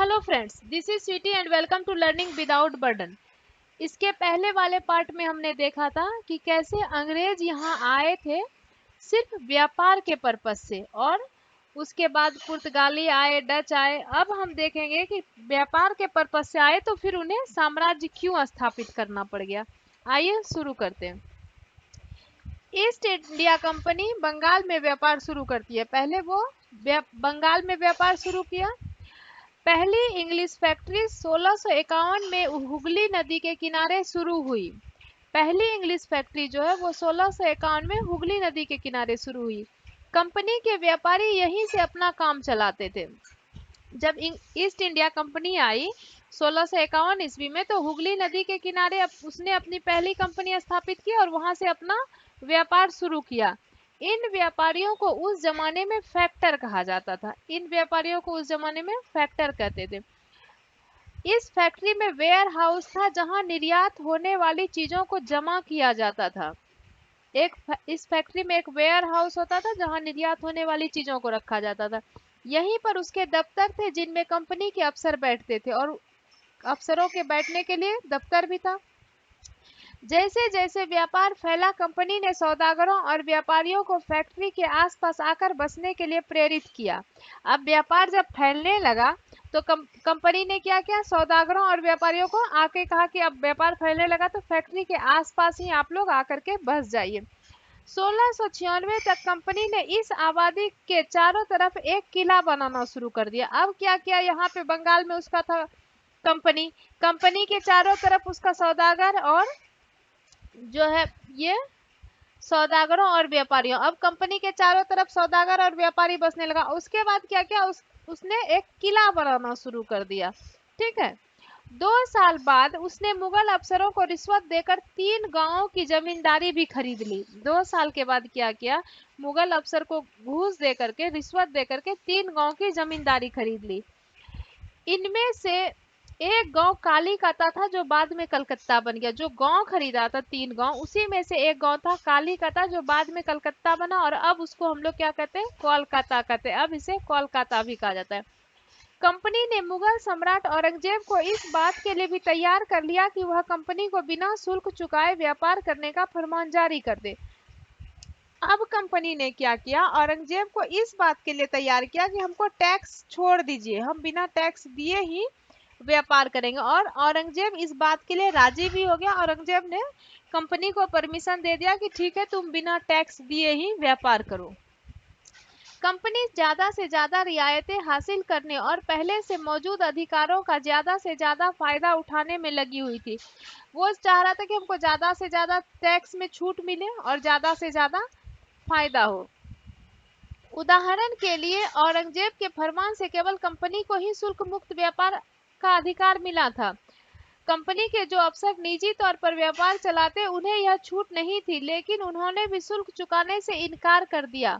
Hello friends, this is Sweety and welcome to learning without burden. इसके पहले वाले part में हमने देखा था कि कैसे अंग्रेज यहाँ आए थे सिर्फ व्यापार के पर्पस से, और उसके बाद पुर्तगाली आए, डच आए। अब हम देखेंगे कि व्यापार के पर्पस से आए तो फिर उन्हें साम्राज्य क्यों स्थापित करना पड़ गया। आइए शुरू करते हैं। ईस्ट इंडिया कंपनी बंगाल में व्यापार शुरू करती है। पहले वो बंगाल में व्यापार शुरू किया। पहली इंग्लिश फैक्ट्री 1651 में हुगली नदी के किनारे शुरू हुई। पहली इंग्लिश फैक्ट्री जो है वो 1651 में हुगली नदी के किनारे शुरू हुई। कंपनी के व्यापारी यहीं से अपना काम चलाते थे। जब ईस्ट इंडिया कंपनी आई 1651 ईस्वी में, तो हुगली नदी के किनारे उसने अपनी पहली कंपनी स्थापित की और वहां से अपना व्यापार शुरू किया। इन व्यापारियों को उस जमाने में फैक्टर कहा जाता था। इन व्यापारियों को उस जमाने में फैक्टर कहते थे। इस फैक्ट्री में वेयर हाउस था जहां निर्यात होने वाली चीजों को जमा किया जाता था। इस फैक्ट्री में एक वेयर हाउस होता था जहां निर्यात होने वाली चीजों को रखा जाता था। यहीं पर उसके दफ्तर थे जिनमें कंपनी के अफसर बैठते थे, और अफसरों के बैठने के लिए दफ्तर भी था। जैसे जैसे व्यापार फैला, कंपनी ने सौदागरों और व्यापारियों को फैक्ट्री के आसपास आकर बसने के लिए प्रेरित किया। अब व्यापार जब फैलने लगा तो कंपनी ने क्या किया, सौदागरों और व्यापारियों को आके कहा कि अब व्यापार फैलने लगा तो फैक्ट्री के आसपास ही आप लोग आकर के बस जाइए। 1696 तक कंपनी ने इस आबादी के चारों तरफ एक किला बनाना शुरू कर दिया। अब क्या किया, यहाँ पे बंगाल में उसका था कंपनी कंपनी के चारों तरफ उसका सौदागर और जो है ये सौदागरों और व्यापारियों। अब कंपनी के चारों तरफ सौदागर और व्यापारी बसने लगा। उसके बाद क्या किया, उसने एक किला बनाना शुरू कर दिया। ठीक है। 2 साल बाद उसने मुगल अफसरों को रिश्वत देकर 3 गांवों की जमींदारी भी खरीद ली। 2 साल के बाद क्या किया, मुगल अफसर को घूस दे करके, रिश्वत दे करके 3 गांव की जमींदारी खरीद ली। इनमें से एक गांव कालीकता था जो बाद में कलकत्ता बन गया। जो गांव खरीदा था 3 गांव, उसी में से एक गांव था कालीकता जो बाद में कलकत्ता बना, और अब उसको हम लोग क्या कहते हैं, कोलकाता कहते हैं। अब इसे कोलकाता भी कहा जाता है। कंपनी ने मुगल सम्राट औरंगजेब को इस बात के लिए भी तैयार कर लिया कि वह कंपनी को बिना शुल्क चुकाए व्यापार करने का फरमान जारी कर दे। अब कंपनी ने क्या किया, औरंगजेब को इस बात के लिए तैयार किया कि हमको टैक्स छोड़ दीजिए, हम बिना टैक्स दिए ही व्यापार करेंगे। और औरंगजेब इस बात के लिए राजी भी हो गया। औरंगजेब ने कंपनी को परमिशन दे दिया कि ठीक है, तुम बिना टैक्स दिए ही व्यापार करो। कंपनी ज्यादा से ज्यादा रियायतें हासिल करने और पहले से मौजूद अधिकारों का ज्यादा से ज्यादा फायदा उठाने में लगी हुई थी। वो चाह रहा था कि हमको ज्यादा से ज्यादा टैक्स में छूट मिले और ज्यादा से ज्यादा फायदा हो। उदाहरण के लिए औरंगजेब के फरमान से केवल कंपनी को ही शुल्क मुक्त व्यापार का अधिकार मिला था। कंपनी के जो अफसर निजी तौर पर व्यापार चलाते उन्हें यह छूट नहीं थी, लेकिन उन्होंने भी शुल्क चुकाने से इनकार कर दिया।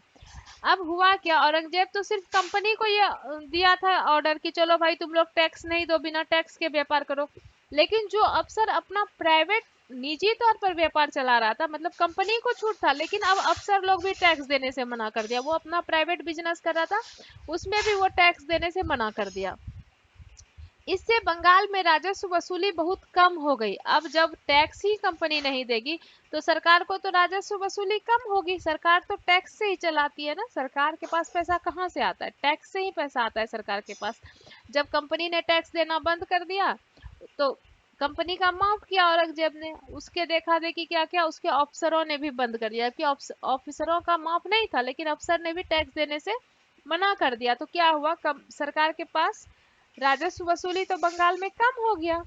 अब हुआ क्या, औरंगजेब तो सिर्फ कंपनी को ये दिया था ऑर्डर कि चलो भाई तुम लोग टैक्स नहीं दो, बिना टैक्स के व्यापार करो। लेकिन जो अफसर अपना प्राइवेट निजी तौर पर व्यापार चला रहा था, मतलब कंपनी को छूट था, लेकिन अब अफसर लोग भी टैक्स देने से मना कर दिया। वो अपना प्राइवेट बिजनेस कर रहा था, उसमें भी वो टैक्स देने से मना कर दिया। इससे बंगाल में राजस्व वसूली बहुत कम हो गई। अब जब टैक्स ही कंपनी नहीं देगी तो सरकार को तो राजस्व वसूली कम होगी। सरकार तो टैक्स से ही चलाती है ना, सरकार के पास पैसा कहाँ से आता है, टैक्स से ही पैसा आता है सरकार के पास। जब कंपनी ने टैक्स देना बंद कर दिया तो कंपनी का माफ किया औरंगजेब ने। उसके देखा देखी क्या किया, उसके अफसरों ने भी बंद कर दिया। कि ऑफिसरों का माफ नहीं था, लेकिन अफसर ने भी टैक्स देने से मना कर दिया। तो क्या हुआ, सरकार के पास राजस्व वसूली तो बंगाल में कम हो गया।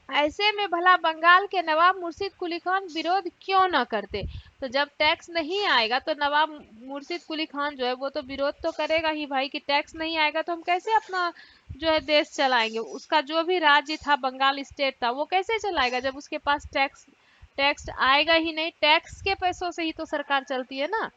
ऐसे में भला बंगाल के नवाब मुर्शिद कुली खान विरोध क्यों न करते। तो जब टैक्स नहीं आएगा तो नवाब मुर्शिद कुली खान जो है वो तो विरोध तो करेगा ही भाई, कि टैक्स नहीं आएगा तो हम कैसे अपना जो है देश चलाएंगे। उसका जो भी राज्य था, बंगाल स्टेट था, वो कैसे चलाएगा जब उसके पास टैक्स टैक्स आएगा ही नहीं। टैक्स के पैसों से ही तो सरकार चलती है ना।